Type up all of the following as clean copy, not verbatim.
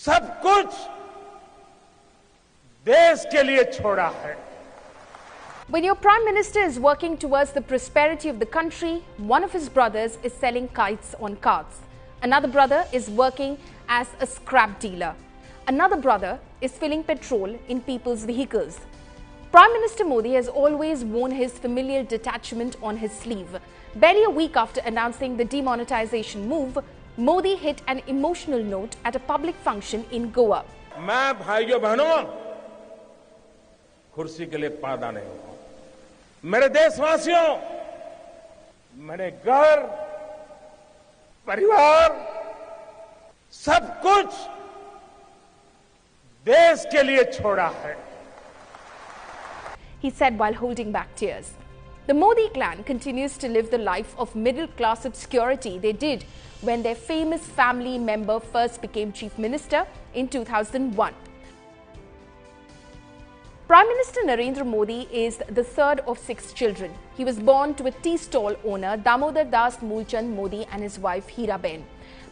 सब कुछ देश के लिए छोड़ा है. When your Prime Minister is working towards the prosperity of the country, one of his brothers is selling kites on carts. Another brother is working as a scrap dealer. Another brother is filling petrol in people's vehicles. Prime Minister Modi has always worn his familial detachment on his sleeve. Barely a week after announcing the demonetization move, Modi hit an emotional note at a public function in Goa. मैं भाइयों बहनों कुर्सी के लिए पैदा नहीं हुआ. मेरे देशवासियों, मैंने घर, परिवार, सब कुछ देश के लिए छोड़ा है. He said while holding back tears. The Modi clan continues to live the life of middle-class obscurity they did when their famous family member first became Chief Minister in 2001. Prime Minister Narendra Modi is the third of 6 children. He was born to a tea stall owner Damodar Das Moolchand Modi and his wife Hiraben.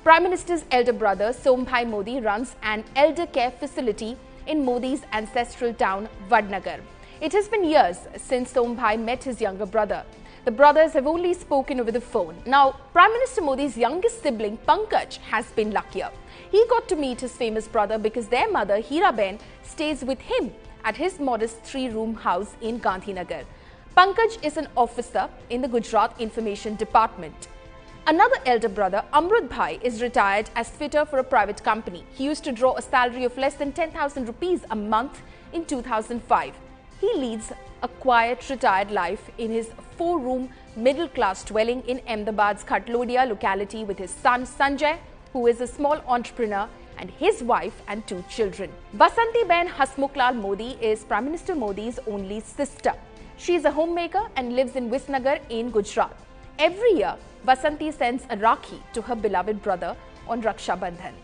Prime Minister's elder brother Sombhai Modi runs an elder care facility in Modi's ancestral town Vadnagar. It has been years since Sombhai met his younger brother. The brothers have only spoken over the phone. Now, Prime Minister Modi's youngest sibling Pankaj has been luckier. He got to meet his famous brother because their mother Hiraben stays with him at his modest 3-room house in Gandhinagar. Pankaj is an officer in the Gujarat Information Department. Another elder brother, Amrut Bhai, is retired as fitter for a private company. He used to draw a salary of less than 10,000 rupees a month in 2005. He leads a quiet, retired life in his 4-room middle-class dwelling in Ahmedabad's Khatlodia locality with his son Sanjay, who is a small entrepreneur, and his wife and 2 children. Basanti Ben Hasmukhlal Modi is Prime Minister Modi's only sister. She is a homemaker and lives in Visnagar in Gujarat. Every year, Basanti sends a Rakhi to her beloved brother on Raksha Bandhan.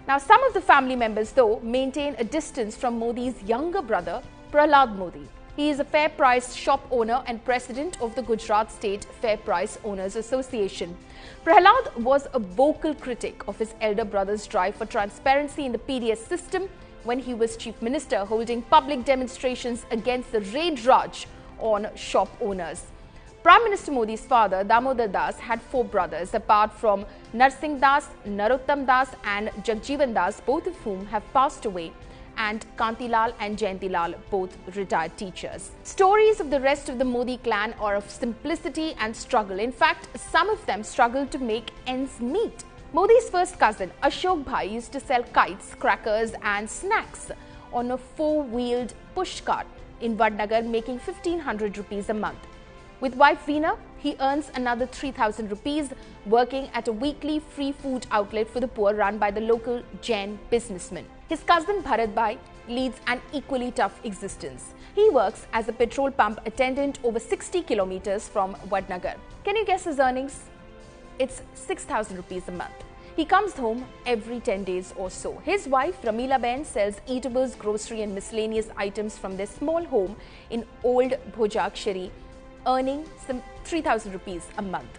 Now, some of the family members, though, maintain a distance from Modi's younger brother, Prahlad Modi. He is a fair price shop owner and president of the Gujarat State Fair Price Owners Association. Prahlad was a vocal critic of his elder brother's drive for transparency in the PDS system when he was chief minister, holding public demonstrations against the Raid Raj on shop owners. Prime Minister Modi's father, Damodar Das, had 4 brothers, apart from Narsingh Das, Narottam Das and Jagjeevan Das, both of whom have passed away, and Kantilal and Jayantilal, both retired teachers. Stories of the rest of the Modi clan are of simplicity and struggle. In fact, some of them struggle to make ends meet. Modi's first cousin, Ashok Bhai, used to sell kites, crackers and snacks on a 4-wheeled pushcart in Vadnagar, making 1,500 rupees a month. With wife Veena, he earns another 3,000 rupees working at a weekly free food outlet for the poor run by the local Jain businessman. His cousin Bharat Bhai leads an equally tough existence. He works as a petrol pump attendant over 60 kilometers from Vadnagar. Can you guess his earnings? It's 6,000 rupees a month. He comes home every 10 days or so. His wife Ramila Ben sells eatables, grocery and miscellaneous items from their small home in Old Bhojakshari, earning some 3,000 rupees a month.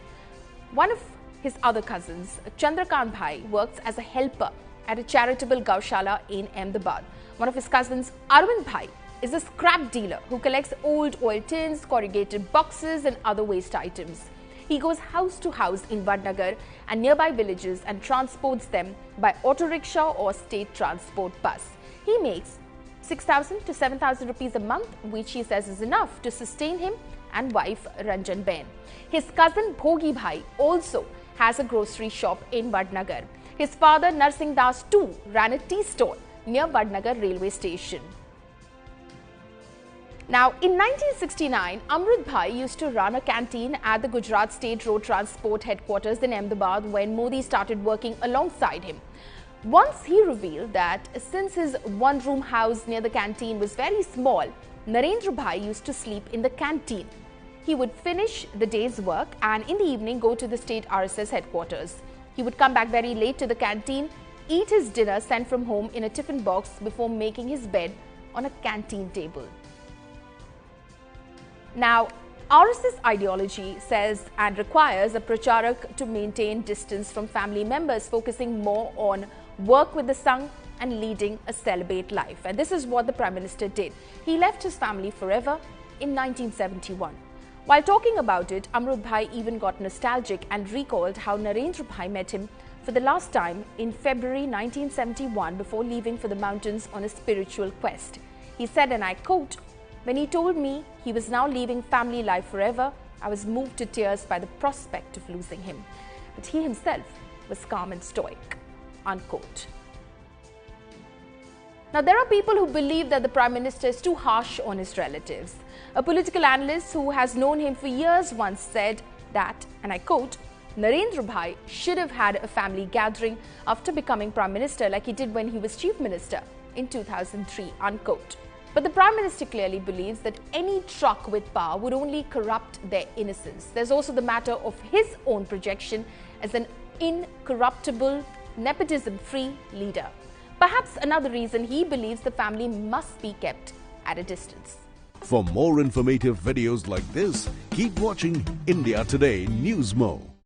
One of his other cousins, Chandrakant Bhai, works as a helper at a charitable Gaushala in Ahmedabad. One of his cousins, Arvind Bhai, is a scrap dealer who collects old oil tins, corrugated boxes and other waste items. He goes house to house in Vadnagar and nearby villages and transports them by auto rickshaw or state transport bus. He makes 6,000 to 7,000 rupees a month, which he says is enough to sustain him and wife Ranjan Ben. His cousin Bhogi Bhai also has a grocery shop in Vadnagar. His father Narsingh Das too ran a tea stall near Vadnagar railway station. Now, in 1969, Amrut Bhai used to run a canteen at the Gujarat State Road Transport headquarters in Ahmedabad when Modi started working alongside him. Once he revealed that since his 1-room house near the canteen was very small, Narendra Bhai used to sleep in the canteen. He would finish the day's work and in the evening go to the state RSS headquarters. He would come back very late to the canteen, eat his dinner sent from home in a tiffin box before making his bed on a canteen table. Now, RSS ideology says and requires a pracharak to maintain distance from family members, focusing more on work with the Sangh and leading a celibate life. And this is what the Prime Minister did. He left his family forever in 1971. While talking about it, Amrut Bhai even got nostalgic and recalled how Narendra Bhai met him for the last time in February 1971 before leaving for the mountains on a spiritual quest. He said, and I quote, "When he told me he was now leaving family life forever, I was moved to tears by the prospect of losing him. But he himself was calm and stoic." Unquote. Now, there are people who believe that the Prime Minister is too harsh on his relatives. A political analyst who has known him for years once said that, and I quote, "Narendra Bhai should have had a family gathering after becoming Prime Minister like he did when he was Chief Minister in 2003, unquote. But the Prime Minister clearly believes that any truck with power would only corrupt their innocence. There's also the matter of his own projection as an incorruptible, nepotism-free leader. Perhaps another reason he believes the family must be kept at a distance. For more informative videos like this, keep watching India Today News Mo.